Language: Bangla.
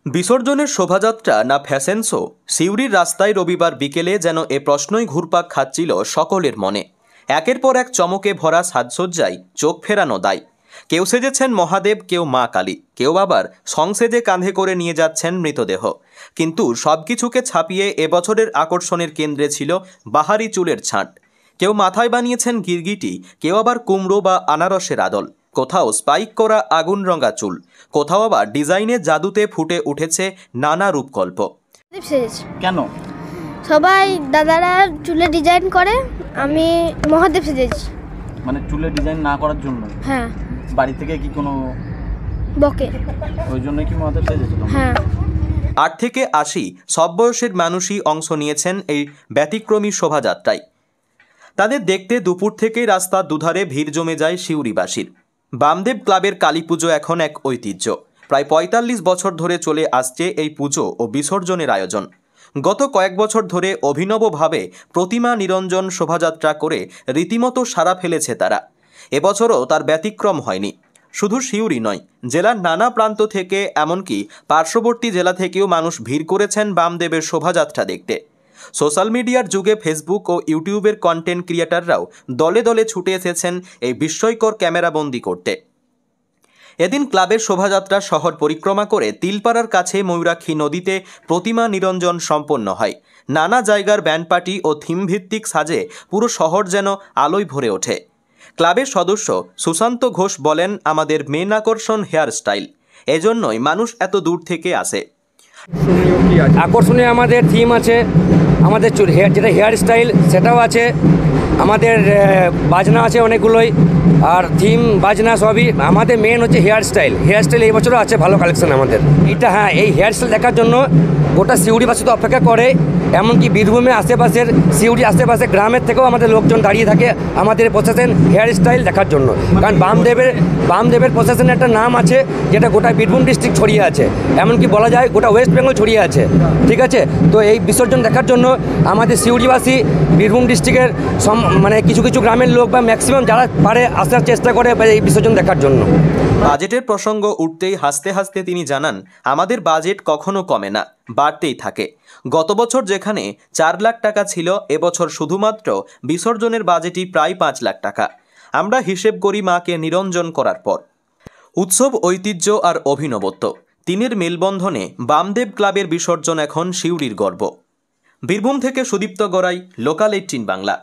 বিসর্জনের শোভাযাত্রা না ফ্যাশন শো, সিউড়ির রাস্তায় রবিবার বিকেলে যেন এ প্রশ্নই ঘুরপাক খাচ্ছিল সকলের মনে। একের পর এক চমকে ভরা সাজসজ্জায় চোখ ফেরানো দায়। কেউ সেজেছেন মহাদেব, কেউ মা কালী, কেউ আবার সংসেজে কাঁধে করে নিয়ে যাচ্ছেন মৃতদেহ। কিন্তু সবকিছুকে ছাপিয়ে এবছরের আকর্ষণের কেন্দ্রে ছিল বাহারি চুলের ছাঁট। কেউ মাথায় বানিয়েছেন গিরগিটি, কেউ আবার কুমড়ো বা আনারসের আদল, কোথাও স্পাইক করা আগুন রঙা চুল, কোথাও আবার ডিজাইনের জাদুতে ফুটে উঠেছে নানা রূপকল্প। কেন সবাই দাদারা চুলে ডিজাইন করে, আমি মহাদেব সেজেছি। মানে চুলে ডিজাইন না করার জন্য? হ্যাঁ। বাড়ি থেকে কি কোনো বকে? ওই জন্য কি মহাদেব সেজেছিল? হ্যাঁ। 8 থেকে 80 সব বয়সের মানুষই অংশ নিয়েছেন এই ব্যতিক্রমী শোভাযাত্রায়। তাদের দেখতে দুপুর থেকেই রাস্তার দুধারে ভিড় জমে যায় সিউড়িবাসীর। বামদেব ক্লাবের কালী পুজো এখন এক ঐতিহ্য। প্রায় 45 বছর ধরে চলে আসছে এই পুজো ও বিসর্জনের আয়োজন। গত কয়েক বছর ধরে অভিনবভাবে প্রতিমা নিরঞ্জন শোভাযাত্রা করে রীতিমতো সাড়া ফেলেছে তারা। এবছরও তার ব্যতিক্রম হয়নি। শুধু সিউড়ি নয়, জেলার নানা প্রান্ত থেকে, এমনকি পার্শ্ববর্তী জেলা থেকেও মানুষ ভিড় করেছেন বামদেবের শোভাযাত্রা দেখতে। সোশ্যাল মিডিয়ার যুগে ফেসবুক ও ইউটিউবের কন্টেন্ট ক্রিয়েটাররাও দলে দলে ছুটে এসেছেন এই বিস্ময়কর ক্যামেরাবন্দি করতে। এদিন ক্লাবের শোভাযাত্রা শহর পরিক্রমা করে তিলপাড়ার কাছে ময়ূরাক্ষী নদীতে প্রতিমা নিরঞ্জন সম্পন্ন হয়। নানা জায়গার ব্যান্ড পার্টি ও থিমভিত্তিক সাজে পুরো শহর যেন আলোয় ভরে ওঠে। ক্লাবের সদস্য সুশান্ত ঘোষ বলেন, আমাদের মেন আকর্ষণ হেয়ার স্টাইল, এজন্যই মানুষ এত দূর থেকে আসে। আকর্ষণীয় আমাদের থিম আছে, আমাদের যেটা হেয়ার স্টাইল সেটাও আছে, আমাদের বাজনা আছে অনেকগুলোই, আর থিম বাজনা সবই। আমাদের মেন হচ্ছে হেয়ার স্টাইল। হেয়ার স্টাইল এই বছরও আছে ভালো কালেকশন আমাদের। এটা হ্যাঁ, এই হেয়ার স্টাইল দেখার জন্য গোটা সিউড়িবাসী তো অপেক্ষা করে, এমনকি বীরভূমের আশেপাশের সিউড়ি আশেপাশে গ্রামের থেকেও আমাদের লোকজন দাঁড়িয়ে থাকে আমাদের প্রশাসন হেয়ার স্টাইল দেখার জন্য। কারণ বামদেবের প্রশাসনের একটা নাম আছে যেটা গোটা বীরভূম ডিস্ট্রিক্ট ছড়িয়ে আছে, এমনকি বলা যায় গোটা ওয়েস্ট বেঙ্গল ছড়িয়ে আছে। ঠিক আছে, তো এই বিসর্জন দেখার জন্য আমাদের সিউড়িবাসী বীরভূম ডিস্ট্রিক্টের মানে কিছু কিছু গ্রামের লোক বা ম্যাক্সিমাম যারা পারে আসার চেষ্টা করে এই বিসর্জন দেখার জন্য। বাজেটের প্রসঙ্গ উঠতেই হাসতে হাসতে তিনি জানান, আমাদের বাজেট কখনো কমে না, বাড়তেই থাকে। গত বছর যেখানে 4 লাখ টাকা ছিল, এবছর শুধুমাত্র বিসর্জনের বাজেটই প্রায় 5 লাখ টাকা। আমরা হিসেব করি মাকে নিরঞ্জন করার পর। উৎসব, ঐতিহ্য আর অভিনবত্ব, তিনের মেলবন্ধনে বামদেব ক্লাবের বিসর্জন এখন সিউড়ির গর্ব। বীরভূম থেকে সুদীপ্ত গড়াই, লোকাল 18 বাংলা।